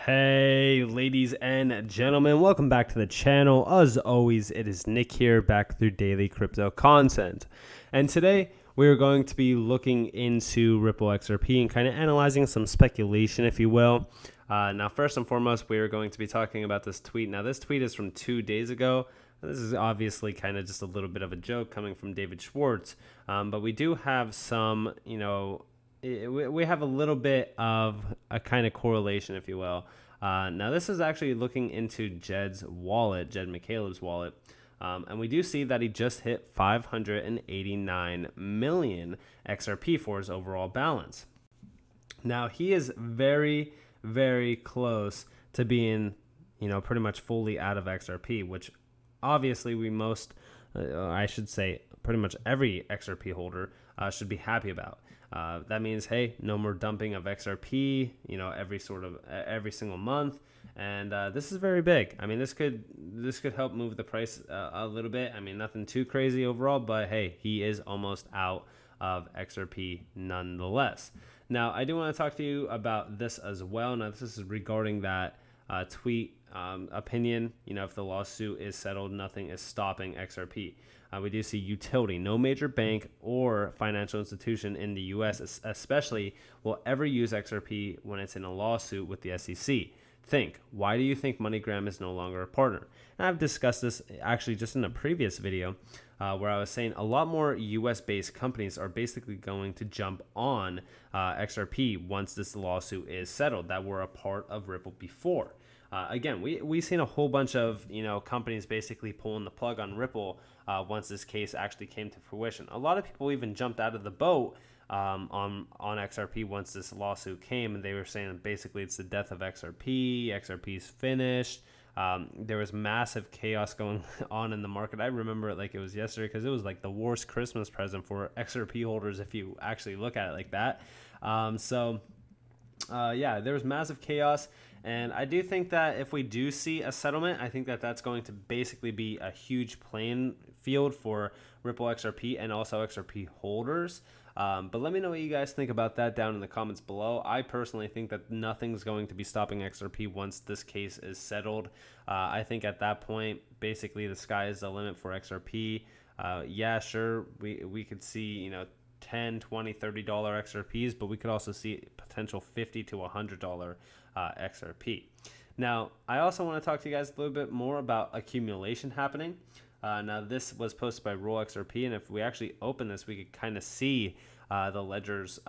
Hey, ladies and gentlemen, welcome back to the channel. As always, it is Nick here, back through daily crypto content. And today, we're going to be looking into Ripple XRP and kind of analyzing some speculation, if you will. Now, first and foremost, we are going to be talking about this tweet. Now, this tweet is from 2 days ago. This is obviously kind of just a little bit of a joke coming from David Schwartz, but we do have some, we have a little bit of a kind of correlation, if you will. Now, this is actually looking into Jed's wallet, Jed McCaleb's wallet. And we do see that he just hit 589 million XRP for his overall balance. Now, he is very, very close to being, pretty much fully out of XRP, which obviously I should say pretty much every XRP holder should be happy about. That means, hey, no more dumping of XRP, every single month, and this is very big. I mean, this could help move the price a little bit. I mean, nothing too crazy overall, but hey, he is almost out of XRP nonetheless. Now, I do want to talk to you about this as well. Now, this is regarding that tweet opinion. If the lawsuit is settled, nothing is stopping XRP. We do see utility. No major bank or financial institution in the U.S. especially will ever use XRP when it's in a lawsuit with the SEC. Why do you think MoneyGram is no longer a partner? And I've discussed this actually just in a previous video where I was saying a lot more U.S.-based companies are basically going to jump on XRP once this lawsuit is settled that were a part of Ripple before. Again, we've seen a whole bunch of companies basically pulling the plug on Ripple once this case actually came to fruition. A lot of people even jumped out of the boat on XRP once this lawsuit came, and they were saying basically it's the death of XRP. XRP's finished. There was massive chaos going on in the market. I remember it like it was yesterday because it was like the worst Christmas present for XRP holders if you actually look at it like that. There was massive chaos. And I do think that if we do see a settlement, I think that that's going to basically be a huge playing field for Ripple XRP and also XRP holders. But let me know what you guys think about that down in the comments below. I personally think that nothing's going to be stopping XRP once this case is settled. I think at that point, basically the sky is the limit for XRP. Sure, we could see, $10, $20, $30 XRPs, but we could also see potential $50 to $100 XRP. Now, I also want to talk to you guys a little bit more about accumulation happening. Now, this was posted by Roll XRP, and if we actually open this, we could kind of see the ledger's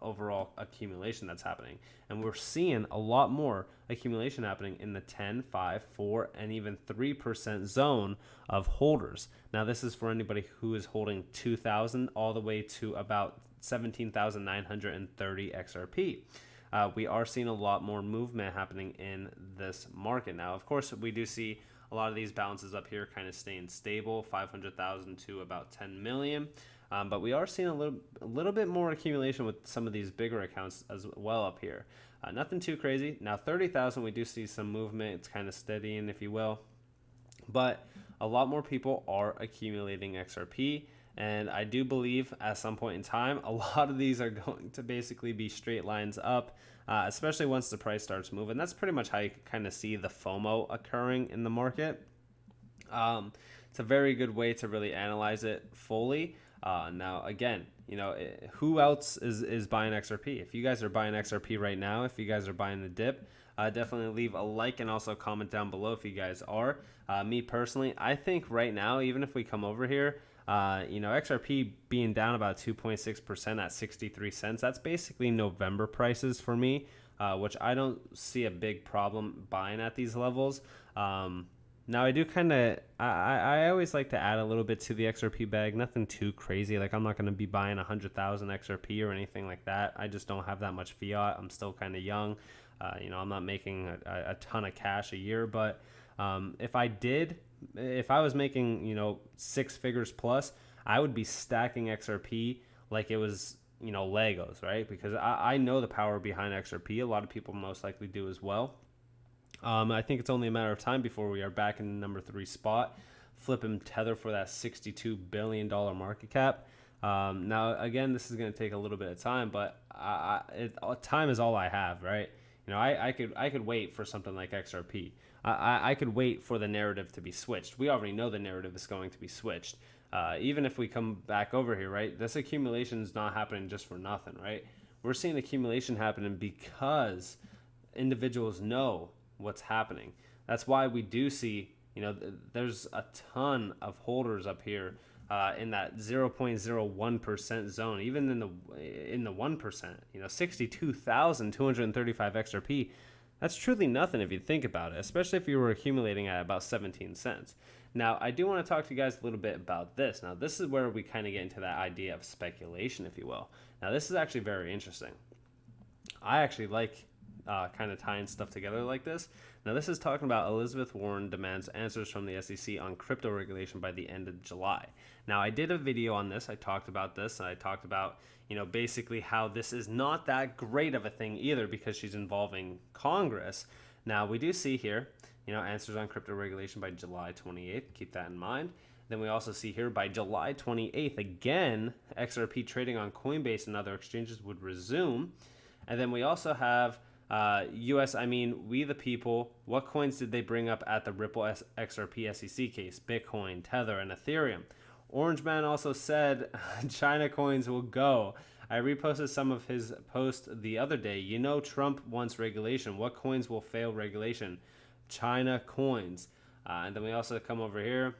overall accumulation that's happening. And we're seeing a lot more accumulation happening in the 10, 5, 4, and even 3% zone of holders. Now, this is for anybody who is holding 2,000 all the way to about 17,930 XRP. We are seeing a lot more movement happening in this market. Now, of course, we do see a lot of these balances up here kind of staying stable, 500,000 to about 10 million. But we are seeing a little bit more accumulation with some of these bigger accounts as well up here. Nothing too crazy. Now, 30,000, we do see some movement. It's kind of steadying, if you will. But a lot more people are accumulating XRP. And I do believe at some point in time, a lot of these are going to basically be straight lines up, especially once the price starts moving. That's pretty much how you kind of see the FOMO occurring in the market. It's a very good way to really analyze it fully. Now, again, who else is buying XRP? If you guys are buying XRP right now, if you guys are buying the dip, definitely leave a like and also comment down below if you guys are. Me personally, I think right now, even if we come over here, XRP being down about 2.6% at 63 cents, that's basically November prices for me, which I don't see a big problem buying at these levels. Now, I do I always like to add a little bit to the XRP bag, nothing too crazy. Like, I'm not going to be buying 100,000 XRP or anything like that. I just don't have that much fiat. I'm still kind of young. I'm not making a ton of cash a year, but if I was making, 6 figures plus, I would be stacking XRP like it was, Legos, right? Because I know the power behind XRP. A lot of people most likely do as well. I think it's only a matter of time before we are back in the number 3 spot, flipping Tether for that $62 billion market cap. Now, again, this is going to take a little bit of time, but time is all I have, right? I could wait for something like XRP. I could wait for the narrative to be switched. We already know the narrative is going to be switched. Even if we come back over here, right? This accumulation is not happening just for nothing, right? We're seeing accumulation happening because individuals know what's happening. That's why we do see, there's a ton of holders up here in that 0.01% zone, even in the 1%. 62,235 XRP. That's truly nothing if you think about it, especially if you were accumulating at about 17 cents. Now, I do want to talk to you guys a little bit about this. Now, this is where we kind of get into that idea of speculation, if you will. Now, this is actually very interesting. I actually like kind of tying stuff together like this. Now, this is talking about Elizabeth Warren demands answers from the SEC on crypto regulation by the end of July. Now, I did a video on this. I talked about this. And I talked about, basically how this is not that great of a thing either because she's involving Congress. Now, we do see here, answers on crypto regulation by July 28th. Keep that in mind. Then we also see here by July 28th, again, XRP trading on Coinbase and other exchanges would resume. And then we also have we the people, what coins did they bring up at the Ripple XRP SEC case? Bitcoin, Tether, and Ethereum. Orange Man also said China coins will go. I reposted some of his posts the other day. Trump wants regulation. What coins will fail regulation? China coins. And then we also come over here.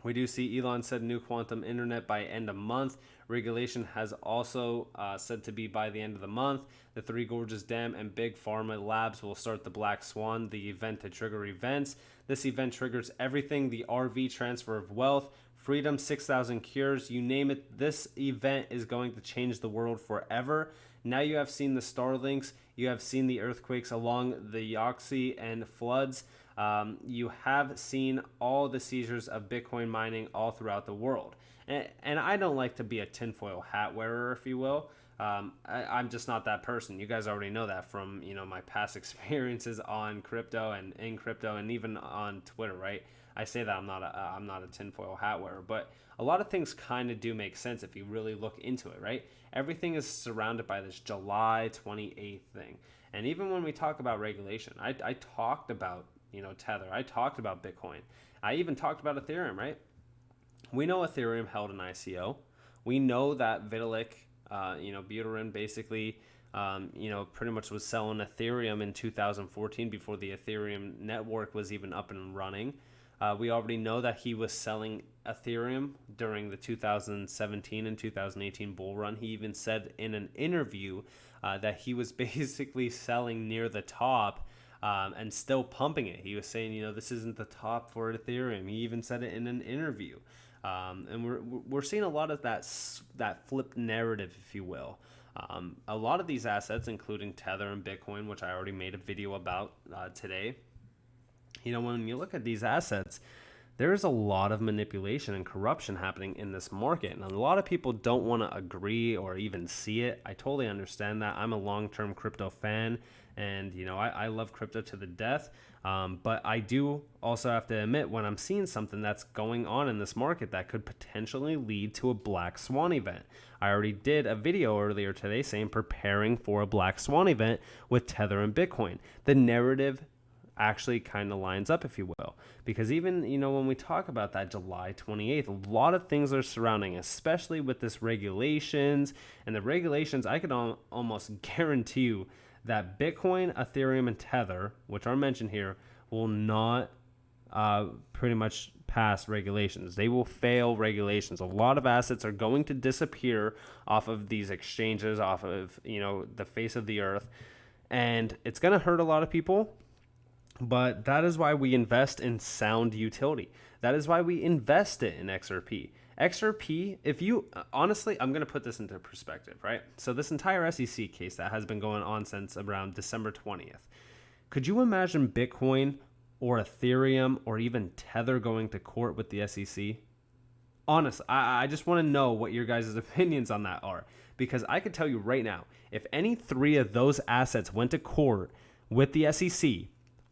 We do see Elon said new quantum internet by end of month. Regulation has also said to be by the end of the month. The Three Gorges Dam and Big Pharma Labs will start the Black Swan, the event to trigger events. This event triggers everything, the RV transfer of wealth, freedom, 6,000 cures, you name it. This event is going to change the world forever. Now you have seen the Starlinks, you have seen the earthquakes along the Yangtze and floods. You have seen all the seizures of Bitcoin mining all throughout the world. And I don't like to be a tinfoil hat wearer, if you will. I'm just not that person. You guys already know that from, my past experiences on crypto and in crypto and even on Twitter, right? I say that I'm not a tinfoil hat wearer, but a lot of things kind of do make sense if you really look into it, right? Everything is surrounded by this July 28th thing. And even when we talk about regulation, I talked about Tether. I talked about Bitcoin. I even talked about Ethereum, right? We know Ethereum held an ICO. We know that Vitalik, Buterin basically, pretty much was selling Ethereum in 2014 before the Ethereum network was even up and running. We already know that he was selling Ethereum during the 2017 and 2018 bull run. He even said in an interview that he was basically selling near the top and still pumping it. He was saying, this isn't the top for Ethereum. He even said it in an interview. And we're seeing a lot of that flipped narrative, if you will. A lot of these assets, including Tether and Bitcoin, which I already made a video about today, when you look at these assets, there's a lot of manipulation and corruption happening in this market. And a lot of people don't want to agree or even see it. I totally understand that. I'm a long-term crypto fan, and I love crypto to the death. But I do also have to admit when I'm seeing something that's going on in this market that could potentially lead to a black swan event. I already did a video earlier today saying preparing for a black swan event with Tether and Bitcoin. The narrative actually kind of lines up, if you will, because even when we talk about that July 28th, a lot of things are surrounding, especially with this regulations. And the regulations, I could almost guarantee you that Bitcoin, Ethereum, and Tether, which are mentioned here, will not pretty much pass regulations. They will fail regulations. A lot of assets are going to disappear off of these exchanges, off of the face of the earth, and it's going to hurt a lot of people. But that is why we invest in sound utility. That is why we invest it in XRP. XRP, if you honestly, I'm going to put this into perspective, right? So this entire SEC case that has been going on since around December 20th. Could you imagine Bitcoin or Ethereum or even Tether going to court with the SEC? Honestly, I just want to know what your guys' opinions on that are. Because I could tell you right now, if any three of those assets went to court with the SEC,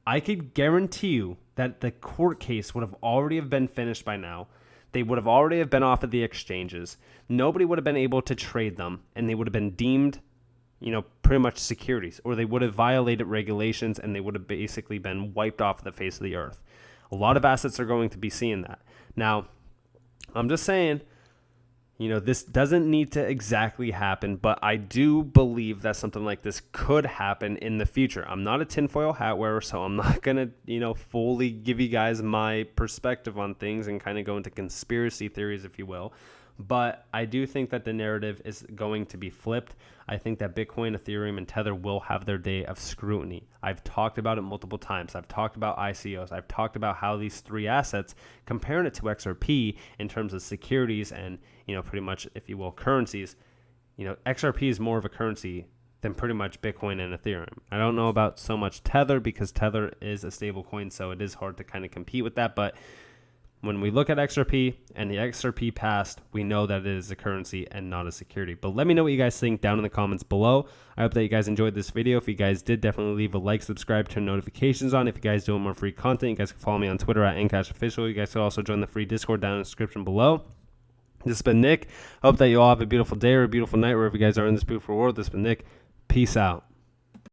I could guarantee you that the court case would have already have been finished by now. They would have already have been off of the exchanges. Nobody would have been able to trade them, and they would have been deemed pretty much securities, or they would have violated regulations and they would have basically been wiped off the face of the earth. A lot of assets are going to be seeing that. Now, I'm just saying, this doesn't need to exactly happen, but I do believe that something like this could happen in the future. I'm not a tinfoil hat wearer, so I'm not going to, fully give you guys my perspective on things and kind of go into conspiracy theories, if you will. But I do think that the narrative is going to be flipped. I think that Bitcoin, Ethereum, and Tether will have their day of scrutiny. I've talked about it multiple times. I've talked about ICOs. I've talked about how these three assets, comparing it to XRP in terms of securities and, pretty much, if you will, currencies, XRP is more of a currency than pretty much Bitcoin and Ethereum. I don't know about so much Tether because Tether is a stable coin, so it is hard to kind of compete with that. But when we look at XRP and the XRP past, we know that it is a currency and not a security. But let me know what you guys think down in the comments below. I hope that you guys enjoyed this video. If you guys did, definitely leave a like, subscribe, turn notifications on. If you guys do want more free content, you guys can follow me on Twitter at NCashOfficial. You guys can also join the free Discord down in the description below. This has been Nick. Hope that you all have a beautiful day or a beautiful night wherever you guys are in this beautiful world. This has been Nick. Peace out.